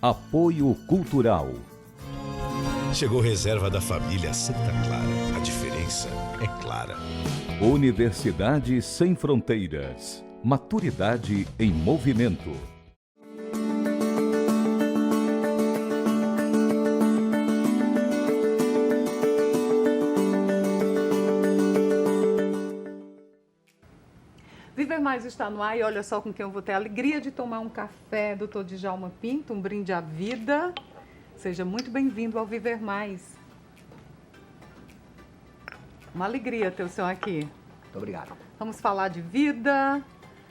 Apoio Cultural. Chegou reserva da família Santa Clara. A diferença é clara. Universidade Sem Fronteiras. Maturidade em movimento. Viver Mais está no ar e olha só com quem eu vou ter a alegria de tomar um café, Dr. Djalma Pinto, um brinde à vida. Seja muito bem-vindo ao Viver Mais. Uma alegria ter o senhor aqui. Muito obrigado. Vamos falar de vida,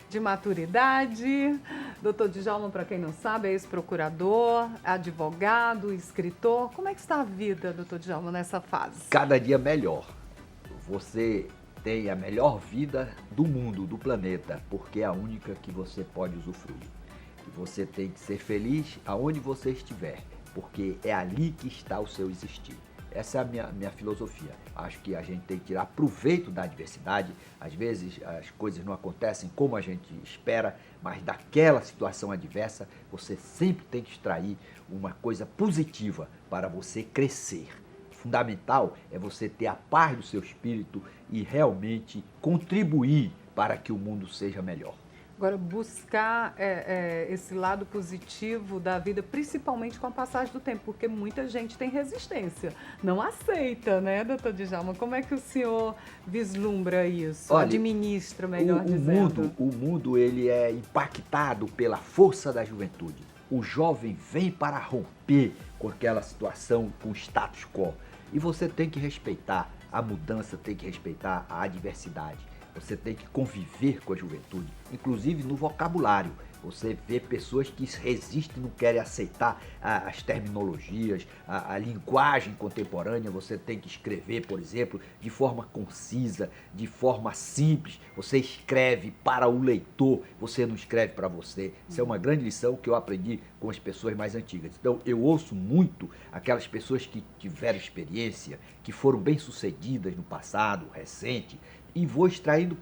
de maturidade. Dr. Djalma, para quem não sabe, é ex-procurador, advogado, escritor. Como é que está a vida, Dr. Djalma, nessa fase? Cada dia melhor. Você tem a melhor vida do mundo, do planeta, porque é a única que você pode usufruir. E você tem que ser feliz aonde você estiver, porque é ali que está o seu existir. Essa é a minha filosofia. Acho que a gente tem que tirar proveito da adversidade. Às vezes as coisas não acontecem como a gente espera, mas daquela situação adversa, você sempre tem que extrair uma coisa positiva para você crescer. Fundamental é você ter a paz do seu espírito e realmente contribuir para que o mundo seja melhor. Agora, buscar esse lado positivo da vida, principalmente com a passagem do tempo, porque muita gente tem resistência, não aceita, né, doutor Djalma? Como é que o senhor vislumbra isso? Olha, administra, melhor dizendo? O mundo ele é impactado pela força da juventude. O jovem vem para romper com aquela situação, com o status quo. E você tem que respeitar a mudança, tem que respeitar a adversidade. Você tem que conviver com a juventude, inclusive no vocabulário. Você vê pessoas que resistem, não querem aceitar as terminologias, a linguagem contemporânea. Você tem que escrever, por exemplo, de forma concisa, de forma simples. Você escreve para o leitor, você não escreve para você. Isso é uma grande lição que eu aprendi com as pessoas mais antigas. Então, eu ouço muito aquelas pessoas que tiveram experiência, que foram bem-sucedidas no passado, recente, e vou extraindo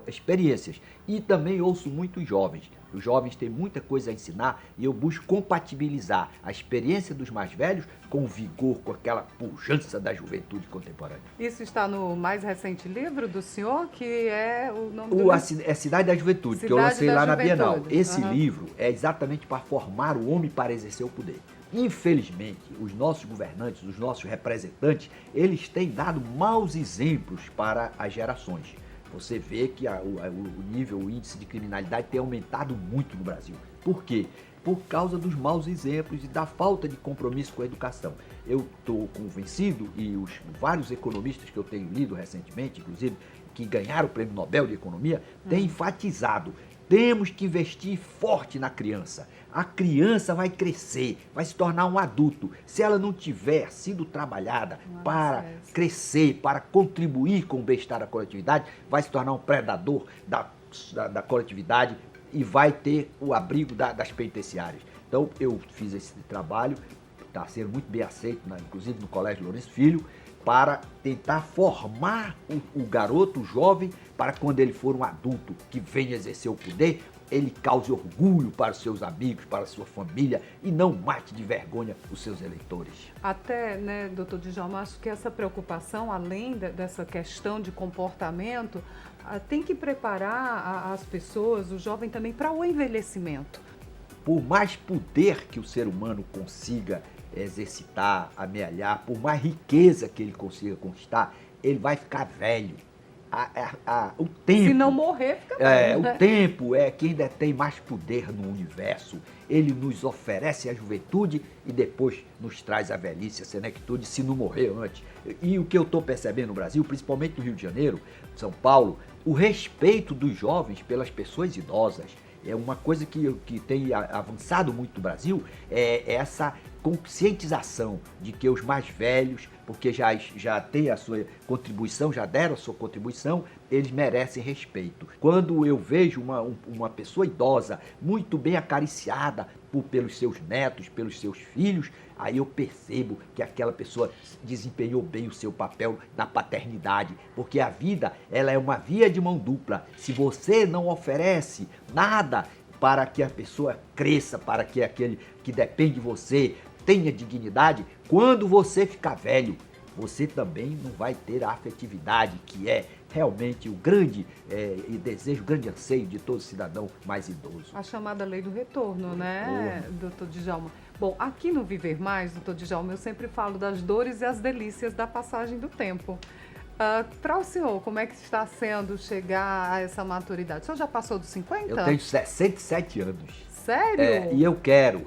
experiências. E também ouço muito os jovens. Os jovens têm muita coisa a ensinar e eu busco compatibilizar a experiência dos mais velhos com o vigor, com aquela pujança da juventude contemporânea. Isso está no mais recente livro do senhor, que é o nome do livro? É Cidade da Juventude, Cidade que eu lancei lá na Bienal. Juventude. Esse livro é exatamente para formar o homem para exercer o poder. Infelizmente, os nossos governantes, os nossos representantes, eles têm dado maus exemplos para as gerações. Você vê que o índice de criminalidade tem aumentado muito no Brasil. Por quê? Por causa dos maus exemplos e da falta de compromisso com a educação. Eu estou convencido, e os vários economistas que eu tenho lido recentemente, inclusive, que ganharam o Prêmio Nobel de Economia, têm enfatizado: temos que investir forte na criança. A criança vai crescer, vai se tornar um adulto. Se ela não tiver sido trabalhada para crescer, para contribuir com o bem-estar da coletividade, vai se tornar um predador da coletividade e vai ter o abrigo das penitenciárias. Então, eu fiz esse trabalho, está sendo muito bem aceito, inclusive no Colégio Lourenço Filho, para tentar formar o garoto, o jovem, para quando ele for um adulto que venha exercer o poder, ele cause orgulho para os seus amigos, para a sua família e não mate de vergonha os seus eleitores. Até, né, doutor Djalma, acho que essa preocupação, além dessa questão de comportamento, tem que preparar as pessoas, o jovem também, para o envelhecimento. Por mais poder que o ser humano consiga exercitar, amealhar, por mais riqueza que ele consiga conquistar, ele vai ficar velho. O tempo, se não morrer, fica velho, né? O tempo é quem detém mais poder no universo. Ele nos oferece a juventude e depois nos traz a velhice, a senectude, se não morrer antes. E o que eu estou percebendo no Brasil, principalmente no Rio de Janeiro, São Paulo, o respeito dos jovens pelas pessoas idosas. É uma coisa que tem avançado muito no Brasil, é essa conscientização de que os mais velhos, porque já têm a sua contribuição, já deram a sua contribuição, eles merecem respeito. Quando eu vejo uma pessoa idosa muito bem acariciada pelos seus netos, pelos seus filhos, aí eu percebo que aquela pessoa desempenhou bem o seu papel na paternidade, porque a vida ela é uma via de mão dupla. Se você não oferece nada para que a pessoa cresça, para que aquele que depende de você tenha dignidade, quando você ficar velho, você também não vai ter a afetividade que é realmente o grande desejo, o grande anseio de todo cidadão mais idoso. A chamada lei do retorno, né, doutor Djalma? Bom, aqui no Viver Mais, doutor Djalma, eu sempre falo das dores e as delícias da passagem do tempo. Para o senhor, como é que está sendo chegar a essa maturidade? O senhor já passou dos 50? Eu tenho 67 anos. Sério? E eu quero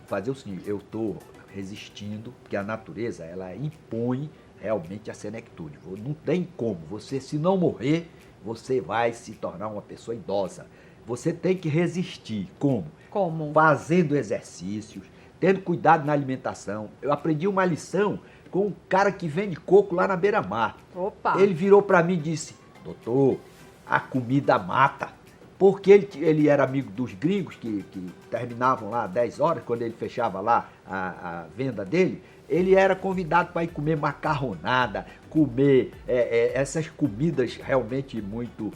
fazer o seguinte, eu estou resistindo, porque a natureza, ela impõe realmente a senectude. Não tem como, você se não morrer, você vai se tornar uma pessoa idosa. Você tem que resistir, como? Como? Fazendo exercícios, tendo cuidado na alimentação. Eu aprendi uma lição com um cara que vende coco lá na beira-mar. Opa! Ele virou para mim e disse, doutor, a comida mata. Porque ele era amigo dos gringos que terminavam lá às 10 horas, quando ele fechava lá a venda dele, ele era convidado para ir comer macarronada, comer essas comidas realmente muito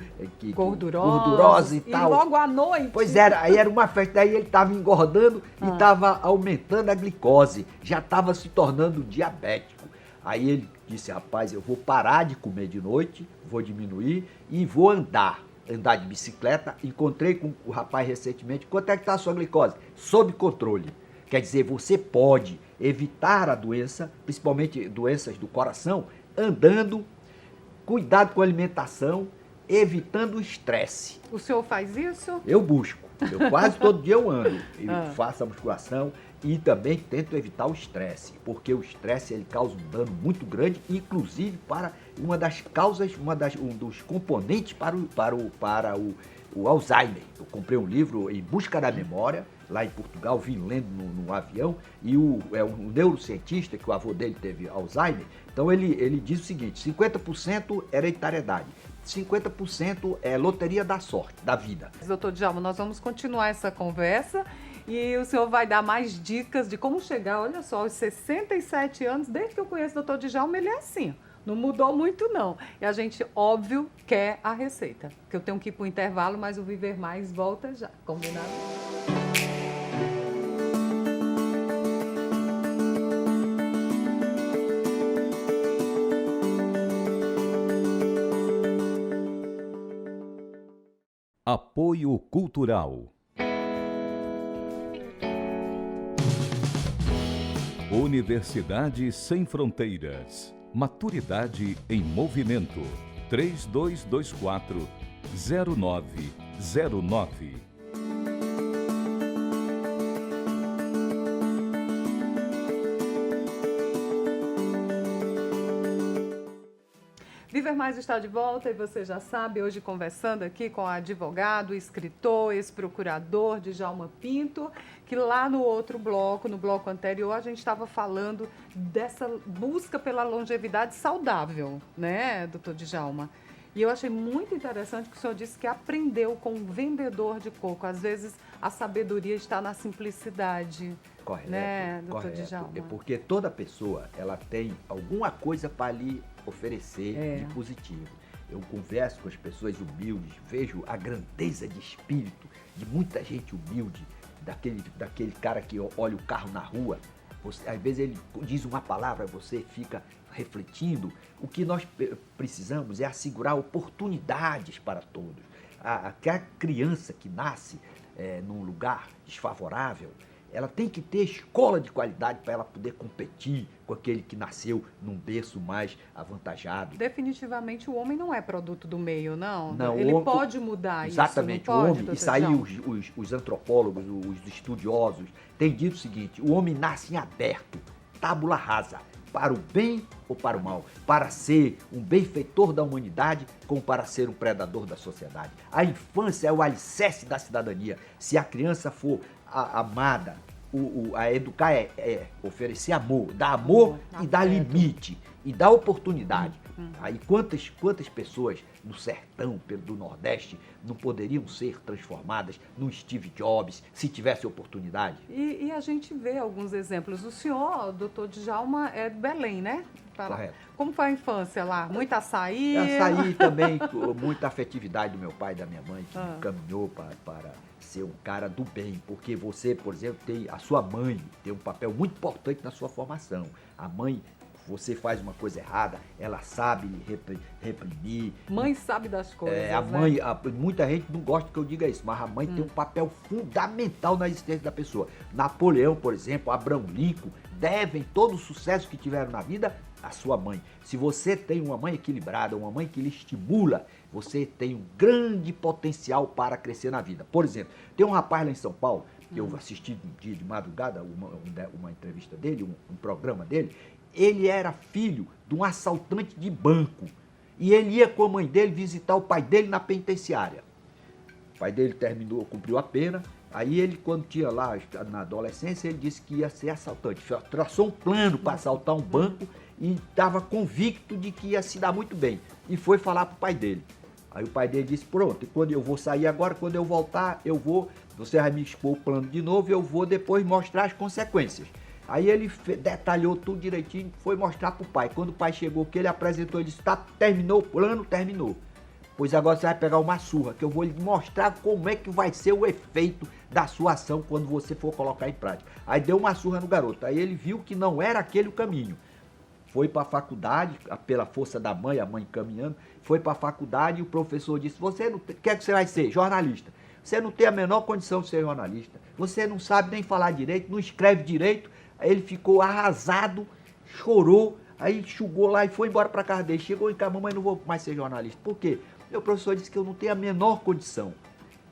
gordurosas e tal. E logo à noite. Pois era, aí era uma festa, aí ele estava engordando e estava aumentando a glicose, já estava se tornando diabético. Aí ele disse, rapaz, eu vou parar de comer de noite, vou diminuir e vou andar de bicicleta. Encontrei com o rapaz recentemente, quanto é que está a sua glicose? Sob controle. Quer dizer, você pode evitar a doença, principalmente doenças do coração, andando, cuidado com a alimentação, evitando o estresse. O senhor faz isso? Eu busco. Eu quase todo dia eu ando. Eu faço a musculação e também tento evitar o estresse, porque o estresse ele causa um dano muito grande, inclusive para uma das causas, um dos componentes para o Alzheimer. Eu comprei um livro Em Busca da Memória, lá em Portugal, vim lendo no avião, e um neurocientista, que o avô dele teve Alzheimer, então ele diz o seguinte, 50% hereditariedade, 50% é loteria da sorte, da vida. Doutor Djalma, nós vamos continuar essa conversa e o senhor vai dar mais dicas de como chegar, olha só, aos 67 anos, desde que eu conheço o doutor Djalma, ele é assim. Não mudou muito, não. E a gente, óbvio, quer a receita. Que eu tenho que ir para o intervalo, mas o Viver Mais volta já. Combinado? Apoio Cultural. Universidade Sem Fronteiras. Maturidade em Movimento. 3224-0909. Viver Mais está de volta e você já sabe, hoje conversando aqui com advogado, escritor, ex-procurador Djalma Pinto, que lá no outro bloco, no bloco anterior, a gente estava falando dessa busca pela longevidade saudável, né, doutor Djalma? E eu achei muito interessante que o senhor disse que aprendeu com um vendedor de coco. Às vezes a sabedoria está na simplicidade. Correto, né, doutor correto. Djalma? É porque toda pessoa, ela tem alguma coisa para lhe oferecer de positivo. Eu converso com as pessoas humildes, vejo a grandeza de espírito de muita gente humilde, daquele cara que olha o carro na rua. Às vezes ele diz uma palavra, você fica refletindo. O que nós precisamos é assegurar oportunidades para todos. Aquela criança que nasce num lugar desfavorável, ela tem que ter escola de qualidade para ela poder competir com aquele que nasceu num berço mais avantajado. Definitivamente o homem não é produto do meio, não? Não, ele pode mudar exatamente, isso, não pode, o homem, isso aí os antropólogos, os estudiosos, têm dito o seguinte, o homem nasce em aberto, tábula rasa, para o bem ou para o mal, para ser um benfeitor da humanidade como para ser um predador da sociedade. A infância é o alicerce da cidadania. Se a criança for amada, a educar é oferecer amor, dar amor e dar limite, e dar oportunidade. Aí quantas pessoas no sertão do Nordeste não poderiam ser transformadas num Steve Jobs se tivesse oportunidade? E a gente vê alguns exemplos. O senhor, doutor Djalma, é de Belém, né? Correto. Como foi a infância lá? Muita açaí? Açaí também, muita afetividade do meu pai e da minha mãe, que caminhou para ser um cara do bem, porque você, por exemplo, tem a sua mãe, tem um papel muito importante na sua formação. A mãe, você faz uma coisa errada, ela sabe reprimir. Mãe sabe das coisas, A mãe, né? muita gente não gosta que eu diga isso, mas a mãe tem um papel fundamental na existência da pessoa. Napoleão, por exemplo, Abraham Lincoln, devem todo o sucesso que tiveram na vida à sua mãe. Se você tem uma mãe equilibrada, uma mãe que lhe estimula, você tem um grande potencial para crescer na vida. Por exemplo, tem um rapaz lá em São Paulo, que eu assisti um dia de madrugada, uma entrevista dele, um programa dele. Ele era filho de um assaltante de banco. E ele ia com a mãe dele visitar o pai dele na penitenciária. O pai dele cumpriu a pena. Aí ele, quando tinha lá, na adolescência, ele disse que ia ser assaltante. Traçou um plano para assaltar um banco e estava convicto de que ia se dar muito bem. E foi falar para o pai dele. Aí o pai dele disse, pronto, quando eu vou sair agora, quando eu voltar, você vai me expor o plano de novo e eu vou depois mostrar as consequências. Aí ele detalhou tudo direitinho, foi mostrar pro pai. Quando o pai chegou, que ele apresentou, ele disse, terminou o plano? Terminou. Pois agora você vai pegar uma surra, que eu vou lhe mostrar como é que vai ser o efeito da sua ação quando você for colocar em prática. Aí deu uma surra no garoto, aí ele viu que não era aquele o caminho. Foi para a faculdade, pela força da mãe, a mãe caminhando, foi para a faculdade e o professor disse, você não quer que você vai ser? Jornalista. Você não tem a menor condição de ser jornalista. Você não sabe nem falar direito, não escreve direito. Aí ele ficou arrasado, chorou, aí enxugou lá e foi embora para casa dele. Chegou em casa, mamãe, não vou mais ser jornalista. Por quê? Meu professor disse que eu não tenho a menor condição.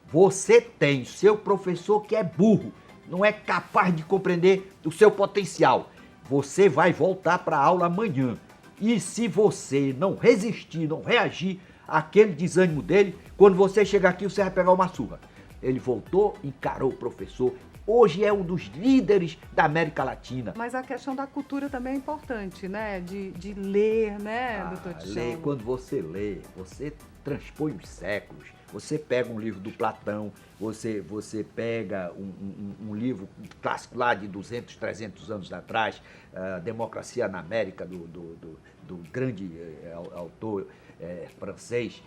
Você tem, seu professor que é burro, não é capaz de compreender o seu potencial. Você vai voltar para a aula amanhã. E se você não resistir, não reagir àquele desânimo dele, quando você chegar aqui, você vai pegar uma surra. Ele voltou, encarou o professor. Hoje é um dos líderes da América Latina. Mas a questão da cultura também é importante, né? De ler, né, doutor Djalma? Quando você lê, você transpõe os séculos. Você pega um livro do Platão, você pega um livro clássico lá de 200, 300 anos atrás, Democracia na América, do grande autor francês.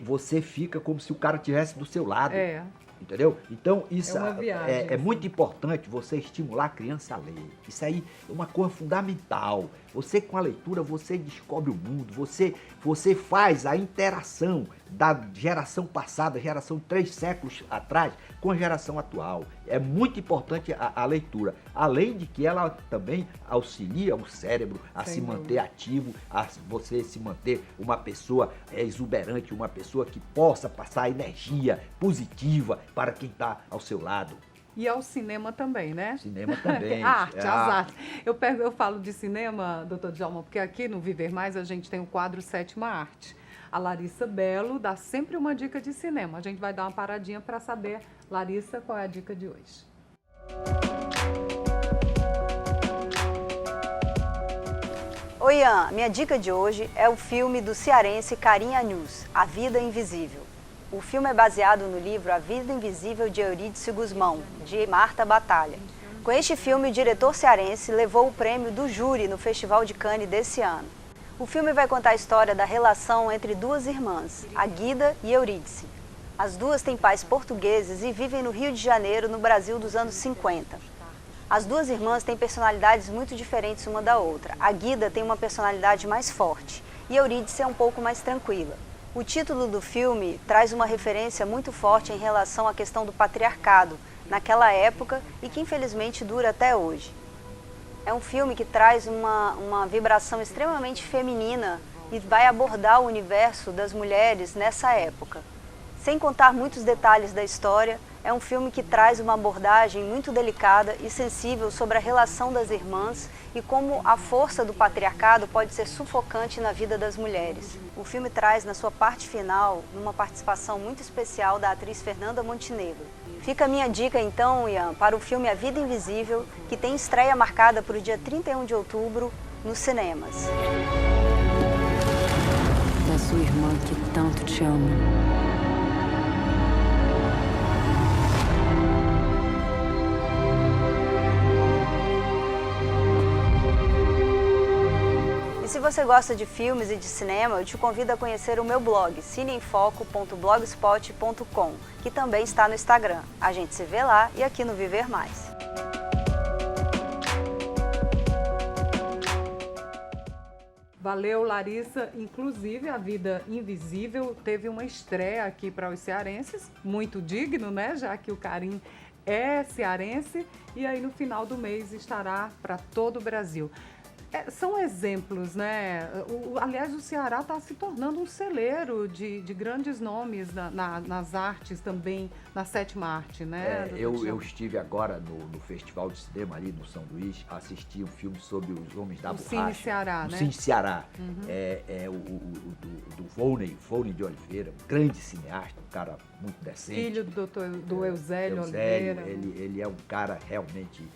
Você fica como se o cara estivesse do seu lado. Entendeu? Então, isso uma viagem, é muito importante você estimular a criança a ler. Isso aí é uma coisa fundamental. Você, com a leitura, você descobre o mundo, você faz a interação da geração passada, geração de 3 séculos atrás, com a geração atual. É muito importante a leitura. Além de que ela também auxilia o cérebro a se manter ativo, a você se manter uma pessoa exuberante, uma pessoa que possa passar energia positiva para quem está ao seu lado. E ao cinema também, né? Cinema também. As artes. Eu falo de cinema, doutor Djalma, porque aqui no Viver Mais a gente tem o quadro Sétima Arte. A Larissa Belo dá sempre uma dica de cinema. A gente vai dar uma paradinha para saber, Larissa, qual é a dica de hoje. Oi, Ian. Minha dica de hoje é o filme do cearense Karim Anus, A Vida Invisível. O filme é baseado no livro A Vida Invisível de Eurídice Guzmão, de Marta Batalha. Com este filme, o diretor cearense levou o prêmio do júri no Festival de Cannes desse ano. O filme vai contar a história da relação entre 2 irmãs, a Guida e Eurídice. As duas têm pais portugueses e vivem no Rio de Janeiro, no Brasil dos anos 50. As 2 irmãs têm personalidades muito diferentes uma da outra. A Guida tem uma personalidade mais forte e Eurídice é um pouco mais tranquila. O título do filme traz uma referência muito forte em relação à questão do patriarcado naquela época e que infelizmente dura até hoje. É um filme que traz uma vibração extremamente feminina e vai abordar o universo das mulheres nessa época. Sem contar muitos detalhes da história, é um filme que traz uma abordagem muito delicada e sensível sobre a relação das irmãs e como a força do patriarcado pode ser sufocante na vida das mulheres. O filme traz, na sua parte final, uma participação muito especial da atriz Fernanda Montenegro. Fica a minha dica então, Ian, para o filme A Vida Invisível, que tem estreia marcada para o dia 31 de outubro nos cinemas. Da sua irmã que tanto te ama. E se você gosta de filmes e de cinema, eu te convido a conhecer o meu blog, cineemfoco.blogspot.com, que também está no Instagram. A gente se vê lá e aqui no Viver Mais. Valeu, Larissa. Inclusive, A Vida Invisível teve uma estreia aqui para os cearenses, muito digno, né? Já que o Karim é cearense, e aí no final do mês estará para todo o Brasil. São exemplos, né? Aliás, o Ceará está se tornando um celeiro de grandes nomes nas artes também, na sétima arte, né? Eu estive agora no Festival de Cinema ali no São Luís, assisti um filme sobre os Homens da Borracha. Cine Ceará, né? Cine Ceará. Do Volney de Oliveira, um grande cineasta, um cara muito decente. Filho do Eusélio Oliveira. Ele é um cara realmente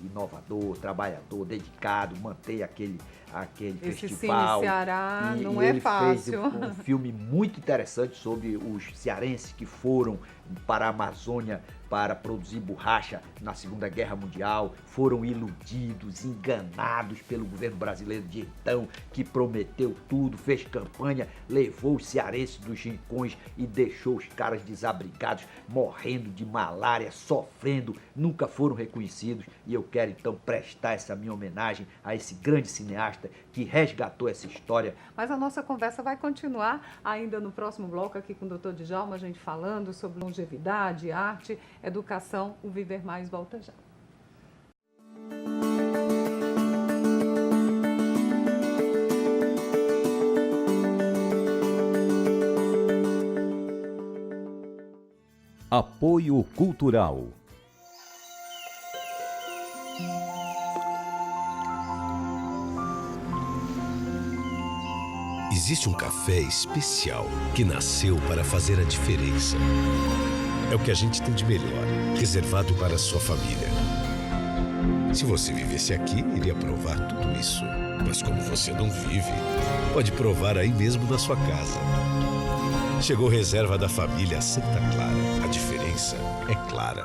inovador, trabalhador, dedicado, mantém aquele Esse festival. Cine Ceará não e é ele fácil. fez um filme muito interessante sobre os cearenses que foram para a Amazônia para produzir borracha na Segunda Guerra Mundial, foram iludidos, enganados pelo governo brasileiro de então, que prometeu tudo, fez campanha, levou os cearenses dos rincões e deixou os caras desabrigados, morrendo de malária, sofrendo, nunca foram reconhecidos. E eu quero então prestar essa minha homenagem a esse grande cineasta que resgatou essa história. Mas a nossa conversa vai continuar ainda no próximo bloco aqui com o Dr. Djalma, a gente falando sobre longevidade, arte, educação. O Viver Mais volta já. Apoio Cultural. Existe um café especial que nasceu para fazer a diferença. É o que a gente tem de melhor, reservado para a sua família. Se você vivesse aqui, iria provar tudo isso. Mas como você não vive, pode provar aí mesmo na sua casa. Chegou reserva da família Santa Clara. A diferença é clara.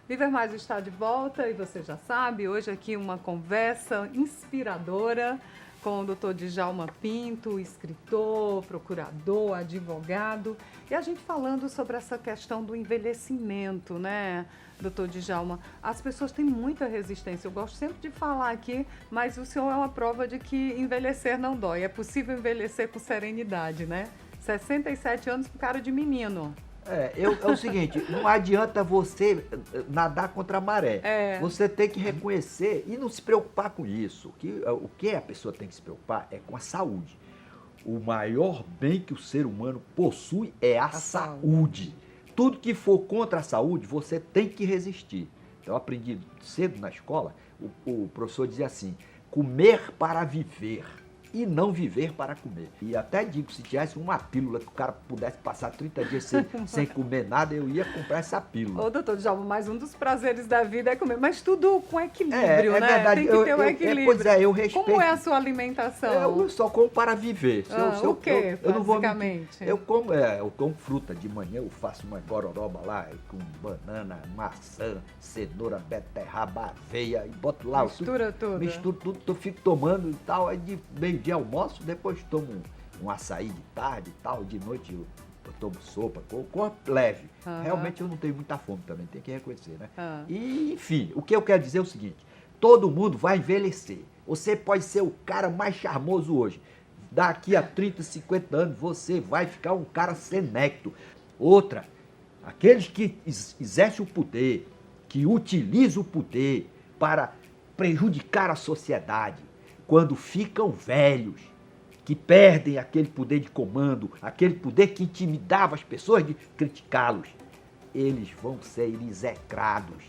Viver Mais está de volta e você já sabe, hoje aqui uma conversa inspiradora com o Dr. Djalma Pinto, escritor, procurador, advogado, e a gente falando sobre essa questão do envelhecimento, né, Dr. Djalma? As pessoas têm muita resistência, eu gosto sempre de falar aqui, mas o senhor é uma prova de que envelhecer não dói, é possível envelhecer com serenidade, né? 67 anos com cara de menino. É o seguinte, não adianta você nadar contra a maré. Você tem que reconhecer e não se preocupar com isso. O que a pessoa tem que se preocupar é com a saúde. O maior bem que o ser humano possui é a saúde. Tudo que for contra a saúde, você tem que resistir. Então, eu aprendi cedo na escola, o professor dizia assim, comer para viver e não viver para comer. E até digo, se tivesse uma pílula que o cara pudesse passar 30 dias sem comer nada, eu ia comprar essa pílula. Ô, doutor Djalma, mas um dos prazeres da vida é comer, mas tudo com equilíbrio, né? Verdade. Tem que ter um equilíbrio. Pois é, eu respeito. Como é a sua alimentação? Eu só como para viver. O quê, eu não vou basicamente? Eu como fruta. De manhã eu faço uma gororoba lá com banana, maçã, cenoura, beterraba, aveia e boto lá. Mistura tudo. Misturo tudo, eu fico tomando e tal. Aí de meio-dia almoço, depois tomo um açaí de tarde e tal. De noite eu tomo sopa, com leve. Realmente eu não tenho muita fome também, tem que reconhecer, né? E, enfim, o que eu quero dizer é o seguinte, todo mundo vai envelhecer. Você pode ser o cara mais charmoso hoje. Daqui a 30, 50 anos, você vai ficar um cara senecto. Outra, aqueles que exercem o poder, que utilizam o poder para prejudicar a sociedade, quando ficam velhos, que perdem aquele poder de comando, aquele poder que intimidava as pessoas de criticá-los, eles vão ser execrados.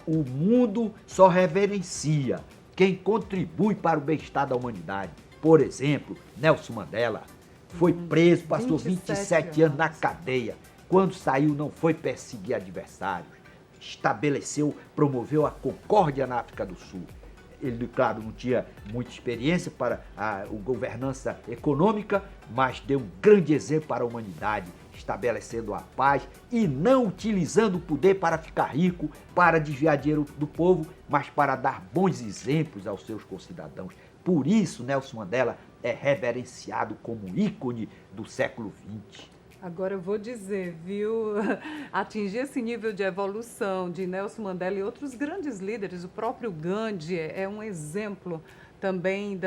O mundo só reverencia quem contribui para o bem-estar da humanidade. Por exemplo, Nelson Mandela foi preso, passou 27 anos na cadeia. Quando saiu, não foi perseguir adversários. Estabeleceu, promoveu a concórdia na África do Sul. Ele, claro, não tinha muita experiência para a governança econômica, mas deu um grande exemplo para a humanidade. estabelecendo a paz e não utilizando o poder para ficar rico, para desviar dinheiro do povo, mas para dar bons exemplos aos seus concidadãos. Por isso, Nelson Mandela é reverenciado como ícone do século XX. Agora eu vou dizer, viu, atingir esse nível de evolução de Nelson Mandela e outros grandes líderes, o próprio Gandhi é um exemplo também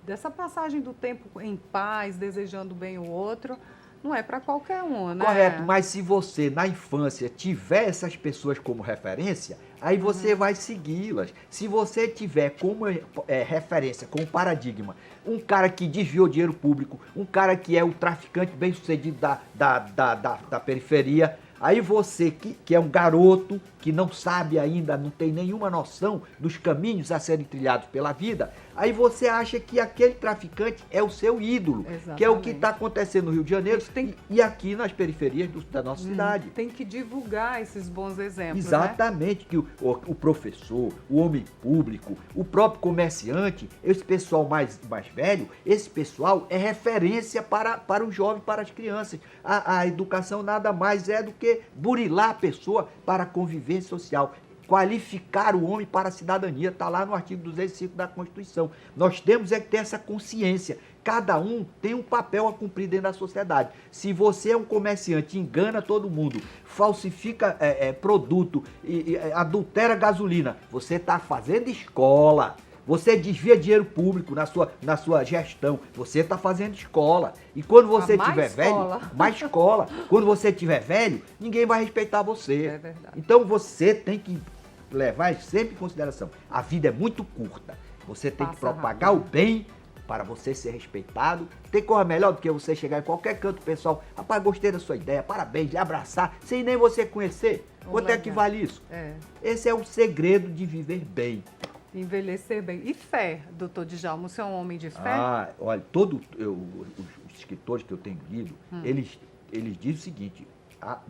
dessa passagem do tempo em paz, desejando bem o outro. Não é para qualquer um, né? Correto, mas se você, na infância, tiver essas pessoas como referência, aí você vai segui-las. Se você tiver como referência, como paradigma, um cara que desviou dinheiro público, um cara que é o traficante bem-sucedido da periferia, aí você, que é um garoto, que não sabe ainda, não tem nenhuma noção dos caminhos a serem trilhados pela vida, aí você acha que aquele traficante é o seu ídolo, Exatamente. Que é o que está acontecendo no Rio de Janeiro e aqui nas periferias da nossa cidade. Tem que divulgar esses bons exemplos, Exatamente, né? Que o professor, o homem público, o próprio comerciante, esse pessoal mais velho, esse pessoal é referência para o jovem, para as crianças. A educação nada mais é do que burilar a pessoa para a convivência social, qualificar o homem para a cidadania, está lá no artigo 205 da Constituição. Nós temos que ter essa consciência. Cada um tem um papel a cumprir dentro da sociedade. Se você é um comerciante, engana todo mundo, falsifica produto, adultera gasolina, você está fazendo escola. Você desvia dinheiro público na sua gestão. Você está fazendo escola. E quando você tiver velho, mais escola. Quando você tiver velho, ninguém vai respeitar você. É verdade. Então você tem que levar sempre em consideração. A vida é muito curta. Você tem que propagar o bem para você ser respeitado. Tem coisa melhor do que você chegar em qualquer canto, pessoal. Rapaz, gostei da sua ideia, parabéns, lhe abraçar, sem nem você conhecer. Quanto é que vale isso? Esse é o segredo de viver bem. Envelhecer bem. E fé, doutor Djalma? Você é um homem de fé? Olha, os escritores que eu tenho lido, eles dizem o seguinte: a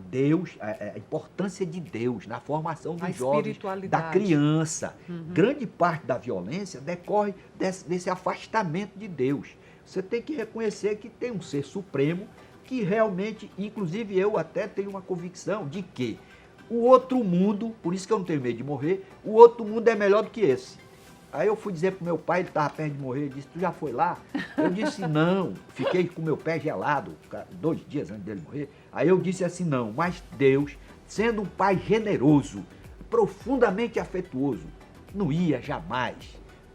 importância de Deus na formação dos jovens, da criança. Grande parte da violência decorre desse afastamento de Deus. Você tem que reconhecer que tem um ser supremo que realmente, inclusive eu até tenho uma convicção de que o outro mundo, por isso que eu não tenho medo de morrer, o outro mundo é melhor do que esse. Aí eu fui dizer pro meu pai, ele estava perto de morrer, ele disse: tu já foi lá? Eu disse: não, fiquei com meu pé gelado, 2 dias antes dele morrer. Aí eu disse assim: não, mas Deus, sendo um pai generoso, profundamente afetuoso, não ia jamais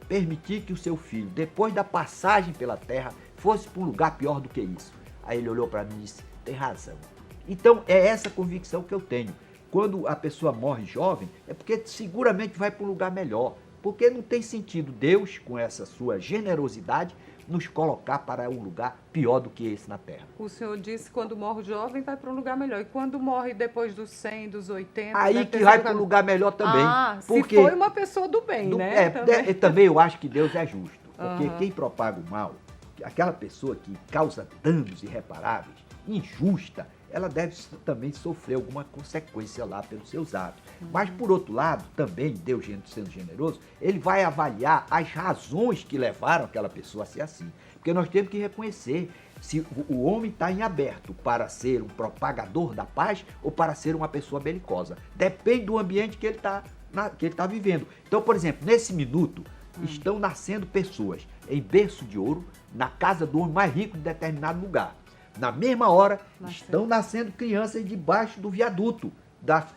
permitir que o seu filho, depois da passagem pela terra, fosse para um lugar pior do que isso. Aí ele olhou para mim e disse: tem razão. Então é essa convicção que eu tenho. Quando a pessoa morre jovem, é porque seguramente vai para um lugar melhor. Porque não tem sentido Deus, com essa sua generosidade, nos colocar para um lugar pior do que esse na Terra. O senhor disse que quando morre jovem vai para um lugar melhor. E quando morre depois dos 100, dos 80... Aí que vai para um lugar melhor também. Porque se foi uma pessoa do bem, né? Também eu acho que Deus é justo. Porque quem propaga o mal, aquela pessoa que causa danos irreparáveis, injusta, ela deve também sofrer alguma consequência lá pelos seus atos. Mas, por outro lado, também, Deus sendo generoso, ele vai avaliar as razões que levaram aquela pessoa a ser assim. Porque nós temos que reconhecer se o homem está em aberto para ser um propagador da paz ou para ser uma pessoa belicosa. Depende do ambiente que ele está vivendo. Então, por exemplo, nesse minuto, estão nascendo pessoas em berço de ouro, na casa do homem mais rico de determinado lugar. Na mesma hora, estão nascendo crianças debaixo do viaduto,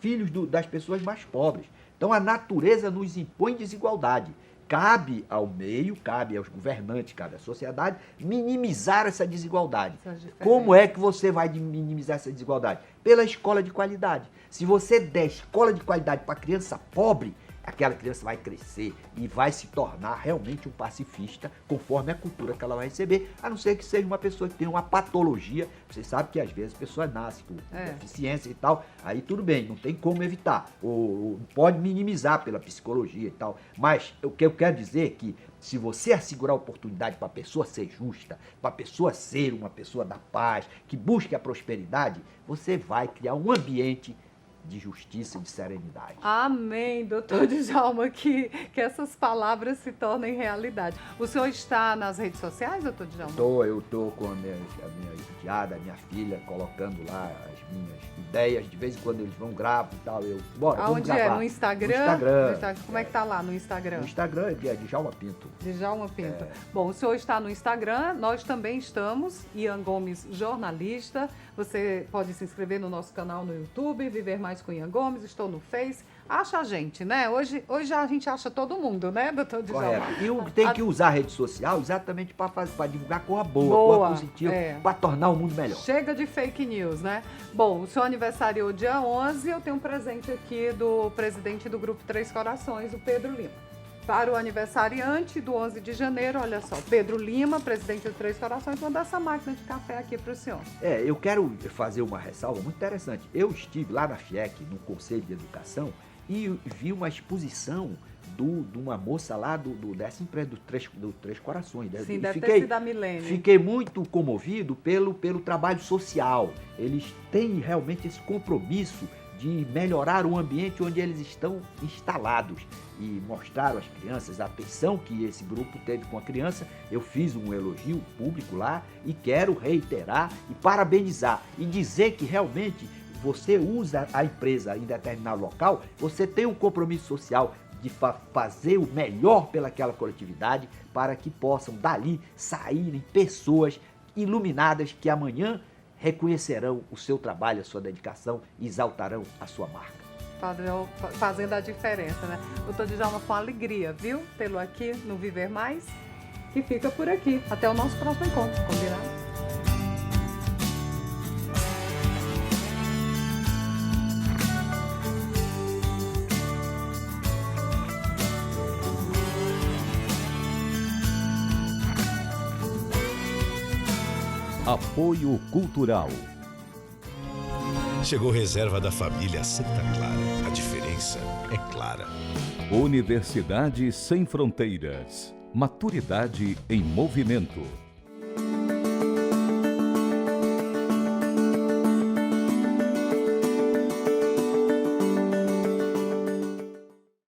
filhos das pessoas mais pobres. Então, a natureza nos impõe desigualdade. Cabe ao meio, cabe aos governantes, cabe à sociedade, minimizar essa desigualdade. Como é que você vai minimizar essa desigualdade? Pela escola de qualidade. Se você der escola de qualidade para a criança pobre, aquela criança vai crescer e vai se tornar realmente um pacifista, conforme a cultura que ela vai receber, a não ser que seja uma pessoa que tenha uma patologia. Você sabe que às vezes a pessoa nasce com deficiência e tal, aí tudo bem, não tem como evitar, ou pode minimizar pela psicologia e tal. Mas o que eu quero dizer é que se você assegurar a oportunidade para a pessoa ser justa, para a pessoa ser uma pessoa da paz, que busque a prosperidade, você vai criar um ambiente de justiça e de serenidade. Amém, doutor Djalma, que essas palavras se tornem realidade. O senhor está nas redes sociais, doutor Djalma? Eu estou com a minha enteada, a minha filha, colocando lá as minhas ideias. De vez em quando eles vão gravar e tal. Bora, vamos gravar. Aonde é? No Instagram? No Instagram. Como é que tá lá no Instagram? No Instagram é Djalma Pinto. Djalma Pinto. Bom, o senhor está no Instagram, nós também estamos, Ian Gomes Jornalista. Você pode se inscrever no nosso canal no YouTube, Viver Mais com Ian Gomes, estou no Face. Acha a gente, né? Hoje a gente acha todo mundo, né, doutor Djalma? Correto. E tem que usar a rede social exatamente para divulgar coisa boa, coisa positiva, para tornar o mundo melhor. Chega de fake news, né? Bom, o seu aniversário dia 11, eu tenho um presente aqui do presidente do Grupo Três Corações, o Pedro Lima. Para o aniversariante do 11 de janeiro, olha só, Pedro Lima, presidente do Três Corações, mandou essa máquina de café aqui para o senhor. Eu quero fazer uma ressalva muito interessante. Eu estive lá na FIEC, no Conselho de Educação, e vi uma exposição de uma moça lá dessa empresa, do Três Corações. Sim, deve ter sido da Milênio. Fiquei muito comovido pelo trabalho social. Eles têm realmente esse compromisso de melhorar o ambiente onde eles estão instalados e mostraram às crianças a atenção que esse grupo teve com a criança. Eu fiz um elogio público lá e quero reiterar e parabenizar e dizer que realmente você usa a empresa em determinado local, você tem um compromisso social de fazer o melhor pelaquela coletividade para que possam dali saírem pessoas iluminadas que amanhã reconhecerão o seu trabalho, a sua dedicação e exaltarão a sua marca. Padrão, fazendo a diferença, né? Doutor Djalma, com alegria, viu? Tê-lo aqui no Viver Mais, que fica por aqui. Até o nosso próximo encontro, combinado? Apoio Cultural. Chegou Reserva da Família Santa Clara. A diferença é clara. Universidade Sem Fronteiras. Maturidade em movimento.